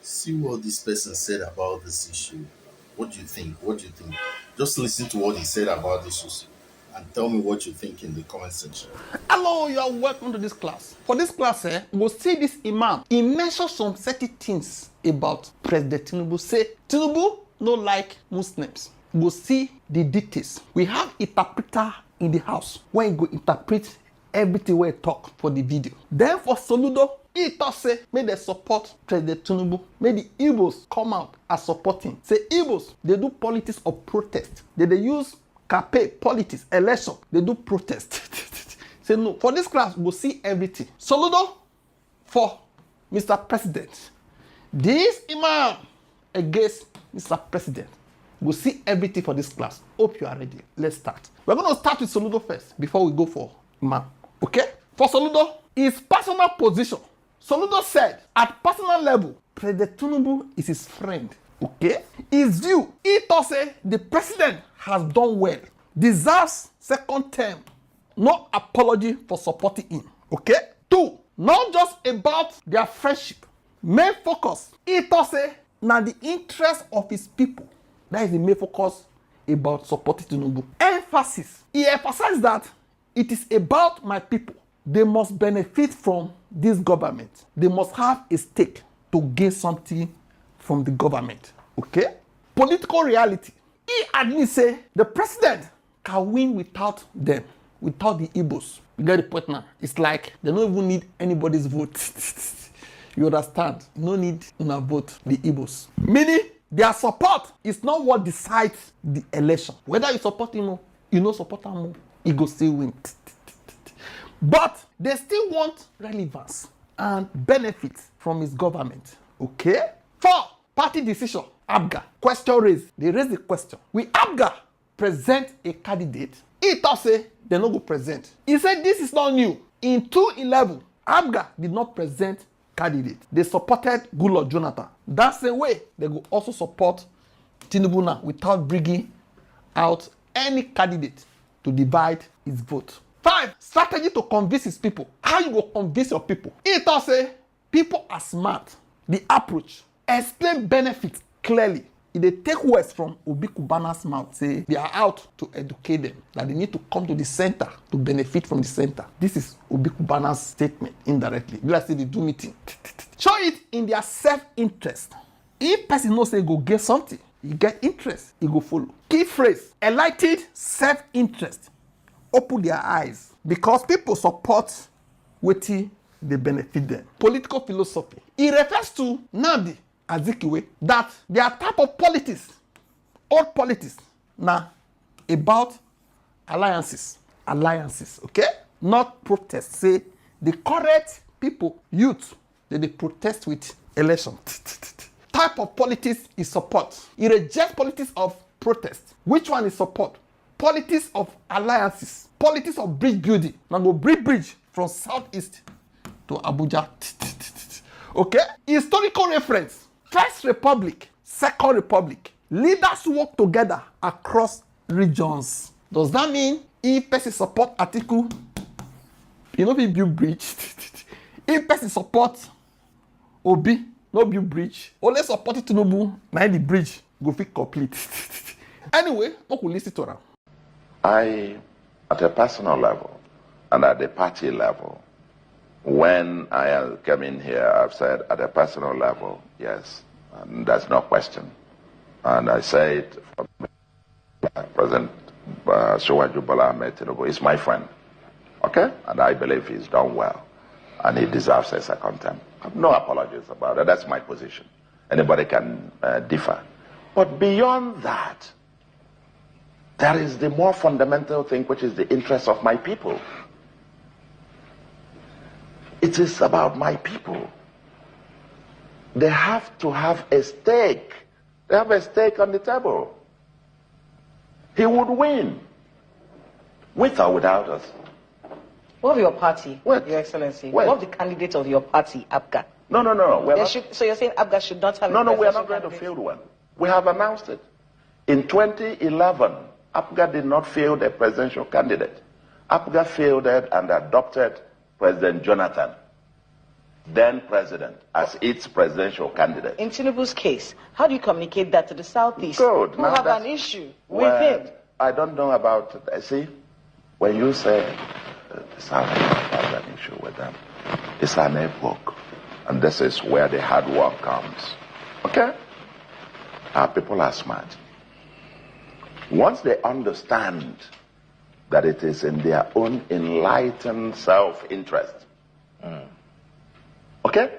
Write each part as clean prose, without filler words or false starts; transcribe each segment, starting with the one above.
See what this person said about this issue. What do you think? What do you think? Just listen to what he said about this issue and tell me what you think in the comment section. Hello, you are welcome to this class. For this class, we'll see this imam. He mentioned some certain things about President Tinubu. Say, Tinubu no like Muslims. We'll see the details. We have interpreter in the house when he go interpret everything we talk for the video. Then for Soludo, he thought say, may they support President Tinubu. May the Igbos come out and support him. Say, Igbos, they do politics of protest. They use campaign, politics, election. They do protest. Say no. For this class, we'll see everything. Soludo for Mr. President. This imam against Mr. President. We'll see everything for this class. Hope you are ready. Let's start. We're going to start with Soludo first before we go for imam. Okay? For Soludo, his personal position. Soludo said, at personal level, President Tinubu is his friend. Okay? His view, he thought say the president has done well, deserves second term. No apology for supporting him. Okay? 2, not just about their friendship. Main focus, he thought say, now the interest of his people. That is the main focus about supporting Tinubu. Emphasis, he emphasized that it is about my people. They must benefit from this government. They must have a stake to gain something from the government. Okay? Political reality. He admits say the president can win without them, without the Igbos. You get the point now? It's like they don't even need anybody's vote. You understand? No need to vote the Igbos. Meaning their support is not what decides the election. Whether you support him or you don't support him, he go still win. But they still want relevance and benefits from his government. Okay? 4, party decision. ABGA. Question raised. They raise the question. Will ABGA present a candidate? He thought say they no go present. He said this is not new. In 2011, ABGA did not present candidate. They supported Goodluck Jonathan. That's the way they will also support Tinubu now without bringing out any candidate to divide his vote. 5, strategy to convince his people. How you go convince your people? He thought say people are smart. The approach, explain benefits clearly. If they take words from Obi Kubana's mouth, say they are out to educate them, that they need to come to the center to benefit from the center. This is Obi Kubana's statement indirectly. Let's say they do meeting. Show it in their self-interest. If person knows say go get something, you get interest, you go follow. Key phrase, enlightened self-interest. Open their eyes because people support wetin they benefit them. Political philosophy. It refers to Nnamdi Azikiwe that their type of politics, old politics, now about alliances, okay? Not protest. Say the correct people, youth, they protest with election. Type of politics is support. It rejects politics of protest. Which one is support? Politics of alliances, politics of bridge building. Now go bridge from southeast to Abuja. Okay? Historical reference. First Republic, Second Republic. Leaders work together across regions. Does that mean if person support Atiku, you know if build bridge? If person support Obi, no build bridge. Only support Tinubu, now the bridge go fit complete. Anyway, we will listen to them. I, at a personal level and at the party level, when I came in here, I've said at a personal level, yes, and that's no question. And I say it for President Asiwaju Bola Ahmed Tinubu is my friend, okay? And I believe he's done well, and he deserves a second term. I have no apologies about it. That's my position. Anybody can differ. But beyond that, there is the more fundamental thing, which is the interest of my people. It is about my people. They have to have a stake. They have a stake on the table. He would win, with or without us. What of your party, What? Your Excellency? What? What of the candidate of your party, ABGA? No. So you're saying ABGA should not have No, we are presidential not going to candidate? field one. We have announced it. In 2011, APGA did not field a presidential candidate. APGA fielded and adopted President Jonathan. then president as its presidential candidate. In Tinubu's case, how do you communicate that to the Southeast Good. who Now have that's- an issue Well, with him? I don't know about, see, when you say the Southeast has an issue with them, it's an epoch. And this is where the hard work comes. Okay? Our people are smart. Once they understand that it is in their own enlightened self-interest, okay?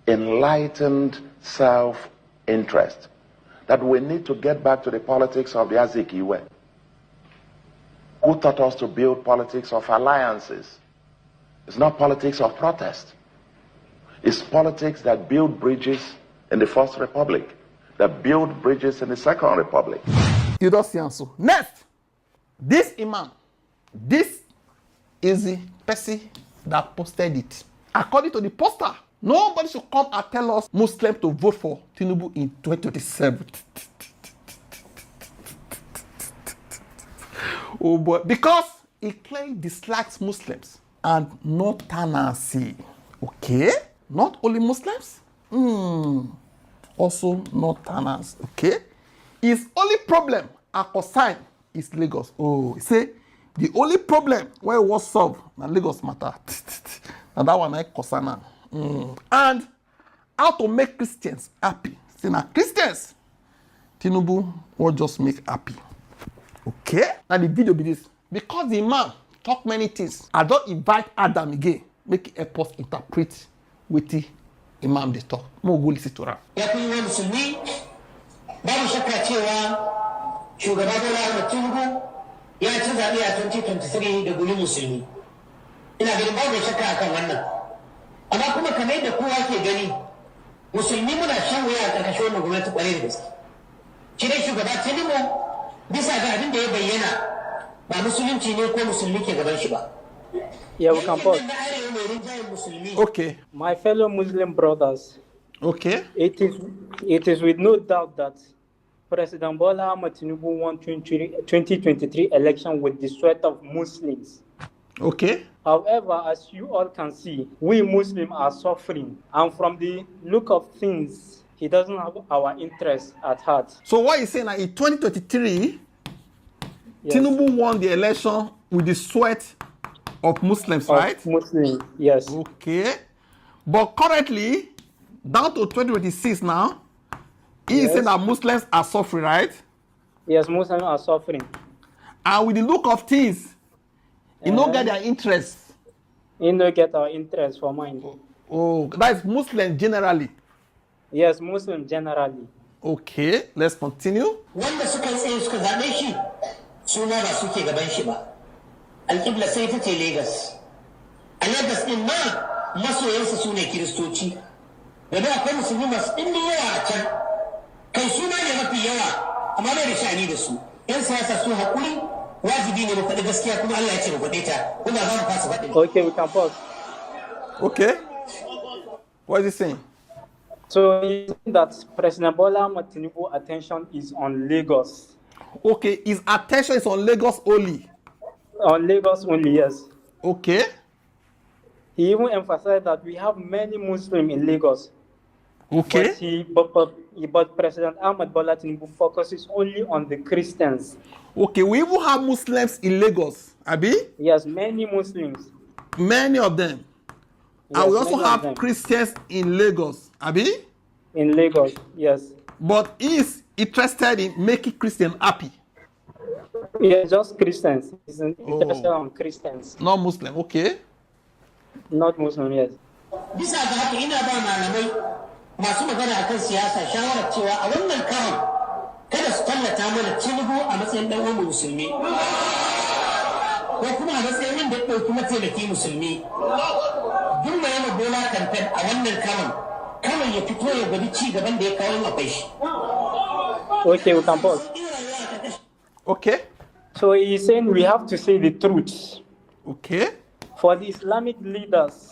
Enlightened self-interest, that we need to get back to the politics of the Azikiwe, who taught us to build politics of alliances. It's not politics of protest. It's politics that build bridges in the First Republic, that build bridges in the Second Republic. You don't see answer. Next, this imam, this is the person that posted it. According to the poster, nobody should come and tell us Muslims to vote for Tinubu in 2027. Oh boy, because he clearly dislikes Muslims and not tenancy. Okay? Not only Muslims, also not tenants. Okay? His only problem and concern is Lagos. Oh, he say the only problem where it was solved na Lagos matter. And that one I concern am. And how to make Christians happy. Say na Christians, Tinubu will just make happy. Okay? Now the video be this. Because the man talk many things, I don't invite Adam again. Make it help us interpret wetin imam dey talk. Mo go listen to am. Ya kun yi musulmi babu shakka cewa shugaba Bola Ahmed Tinubu ya ci zaɓe a 2023 da guri musulmi. Ina ganin babu shakka akan wannan. Amma kuma kamar yadda kowa ke gani musulmi muna shan wuya a ƙarƙashin wannan gwamnati ƙwarai da gaske. Shi dai shugaba Tinubu bisa ga abin da ya bayyana ba musulunci ne ko musulmi ke gaban shi ba. Yeah, we can pause. Okay. My fellow Muslim brothers, Okay. it is with no doubt that President Bola Ahmed Tinubu won 2023 election with the sweat of Muslims. Okay. However, as you all can see, we Muslims are suffering, and from the look of things, he doesn't have our interests at heart. So what you saying that in 2023, Yes. Tinubu won the election with the sweat of Muslims, Of right? Muslims, yes. Okay. But currently, down to 2026 now, he is Yes. saying that Muslims are suffering, right? Yes, Muslims are suffering. And with the look of things, you don't get their interest. You don't get our interest for mine. Oh, that is Muslims generally. Yes, Muslims generally. Okay, let's continue. Wanda suka tsaye suka zaɓe shi su ma ba suke gaban shi ba. Alƙibla sai ta ce Legas. A Legas ɗin ma masoyansa su ne Kiristoci. Da da akwai musulmi masu ɗimbin yawa a can. Kai su ma ne mafi yawa amma bai da sha'ani da su. 'Yan siyasa su haƙuri wajibi ne mu faɗi gaskiya kuma Allah ya ce mu faɗe ta. Kuma ba mu fasa faɗin. Okay, we can pause. Okay. What is he saying? So you think that President Bola Ahmed Tinubu's attention is on Lagos. Okay, his attention is on Lagos only. On Lagos only, yes. Okay. He even emphasized that we have many Muslims in Lagos. Okay. But President Ahmed Bola Tinubu focuses only on the Christians. Okay, we even have Muslims in Lagos, Abi? Yes, many Muslims. Many of them. Yes, And we also many of have them. Christians in Lagos, Abi? In Lagos, yes. But he is interested in making Christians happy, Yeah, just Christians. He's interested on Christians, not Muslim. Okay. not Muslims, yes. Bisa ga haka ina ba malamai masu magana akan siyasa shawarar cewa a wannan karon kada su tallata mana Tinubu a matsayin dan uwan musulmi ko kuma a matsayin wanda ya dauki mataimaki musulmi. Duk mai yana Bola campaign a wannan karon kawai ya fito ya gwada ci gaban da ya kawo akwai shi. Okay, we can pause. Okay. So he's saying we have to say the truth. Okay. For the Islamic leaders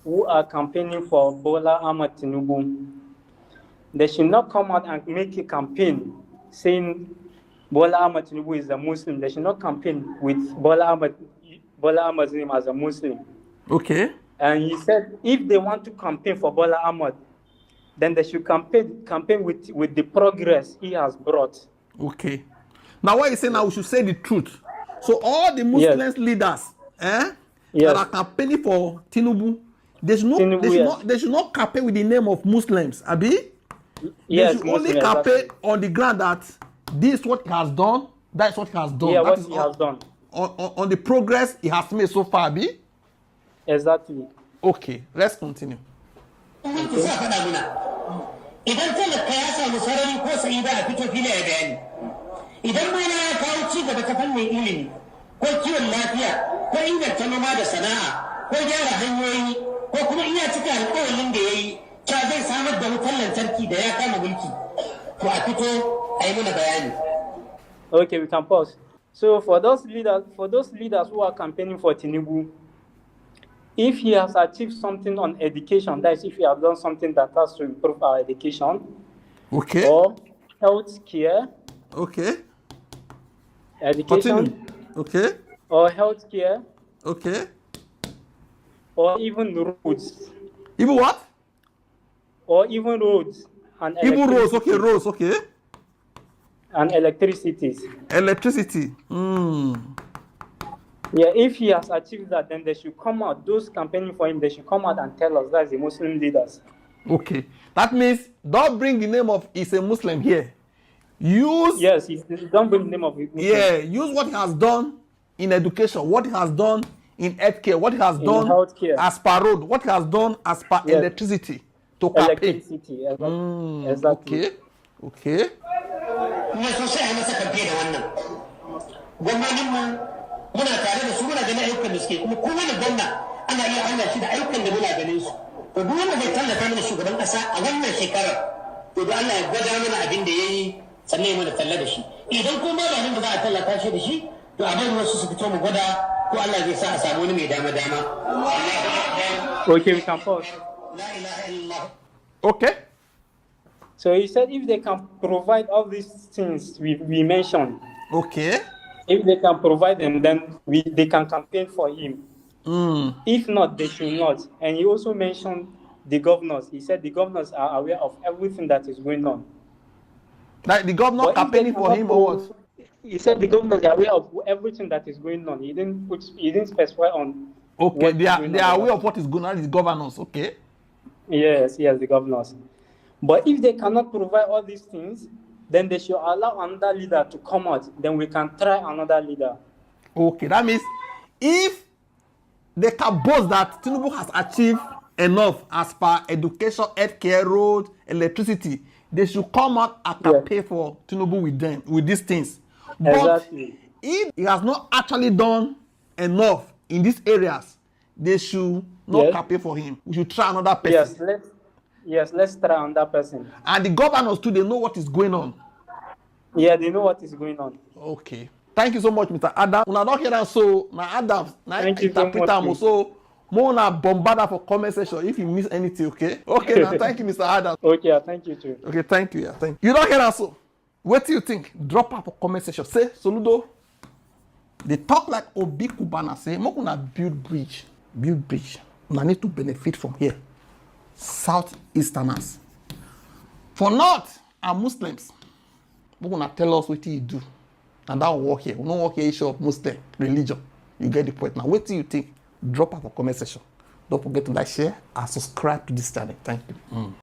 who are campaigning for Bola Ahmed Tinubu, they should not come out and make a campaign saying Bola Ahmed Tinubu is a Muslim. They should not campaign with Bola Ahmed name as a Muslim. Okay. And he said if they want to campaign for Bola Ahmed, then they should campaign with the progress he has brought. Okay. Now what you say now, we should say the truth. So all the Yes. Muslim leaders that Yes. are campaigning for Tinubu, they should not campaign with the name of Muslims, Abi. Yes, they should only Muslim, campaign exactly. on the ground that this is what he has done, that is what he has done. Yeah, That what is he has done. On the progress he has made so far, Abi. Exactly. Okay, let's continue. Gwamnati sa faɗa muna idan talaka ya samu sarari ko sa'i da a fito fili ya bayani idan ma ya kawo ci gaba ta fannin ilimi ko kiwon lafiya ko inganta noma da sana'a ko gyara hanyoyi ko kuma iya cika alƙawarin da ya yi ta zai samar da wutar lantarki da ya kama mulki to a fito a yi mana bayani. Okay, we can pause. So for those leaders who are campaigning for Tinubu, if he has achieved something on education, that is, if he has done something that has to improve our education, Okay. or health care, Okay. education, Continue. Okay. or health care, Okay. or even roads, Even what? and Even roads. Okay, electricity. roads. Okay. And electricities. Electricity. Yeah, if he has achieved that, then they should come out. Those campaigning for him, they should come out and tell us that's the Muslim leaders. Okay. That means don't bring the name of he's a Muslim here. Use Yes, don't bring the name of it. use what he has done in education, what he has done in healthcare, what he has In done healthcare. as per road, what he has done as per Yes. electricity to campaign. Electricity. Exactly. Okay. Okay. Kuma sosai a masa kamfe da wannan gwamnoninmu muna tare da su muna ganin ayyukan da suke kuma kowane gwamna ana iya auna shi da ayyukan da muna ganin su to duk wanda zai tallata mana shugaban kasa a wannan shekarar to da Allah ya gwada mana abin da yayi sannan ya mana talla da shi idan kuma ba nan da za a tallata shi da shi to a bari wasu su fito mu gwada ko Allah zai sa a samu wani mai dama dama. Okay, we can pause. La ilaha illallah. Okay. So he said if they can provide all these things we mentioned, Okay. if they can provide them, then they can campaign for him. If not, they should not. And he also mentioned the governors. He said the governors are aware of everything that is going on. Like the governor But if campaigning they for him or what? He said the governors are aware of everything that is going on. He didn't specify on. Okay, what they is are going they on are about aware it. of what is going on. These governors. Okay. Yes, the governors. But if they cannot provide all these things, then they should allow another leader to come out. Then we can try another leader. Okay, that means if they can boast that Tinubu has achieved enough as per education, healthcare, road, electricity, they should come out and campaign for Tinubu with them, with these things. But Exactly. if he has not actually done enough in these areas, they should not Yes. campaign for him. We should try another person. Let's try another person. And the governors too, they know what is going on. Yeah, they know what is going on. Okay. Thank you so much, Mr. Adam. Una don't hear that, so na Adam, na Thank you so interpreter much. so more na bombard for comment section if you miss anything, okay? Okay, now thank you, Mr. Adam. Okay, thank you too. Okay, thank you. Yeah, thank you. You don't hear that, so what do you think? Drop out for comment section. Say, Soludo, they talk like Obi Kubana. Say, make una build bridge. Build bridge. Una need to benefit from here. Southeasterners. For North and Muslims, make una tell us what you do. And that will work here. We don't work here issue of Muslim religion. You get the point. Now, what do you think? Drop out for comment section. Don't forget to like, share, and subscribe to this channel. Thank you.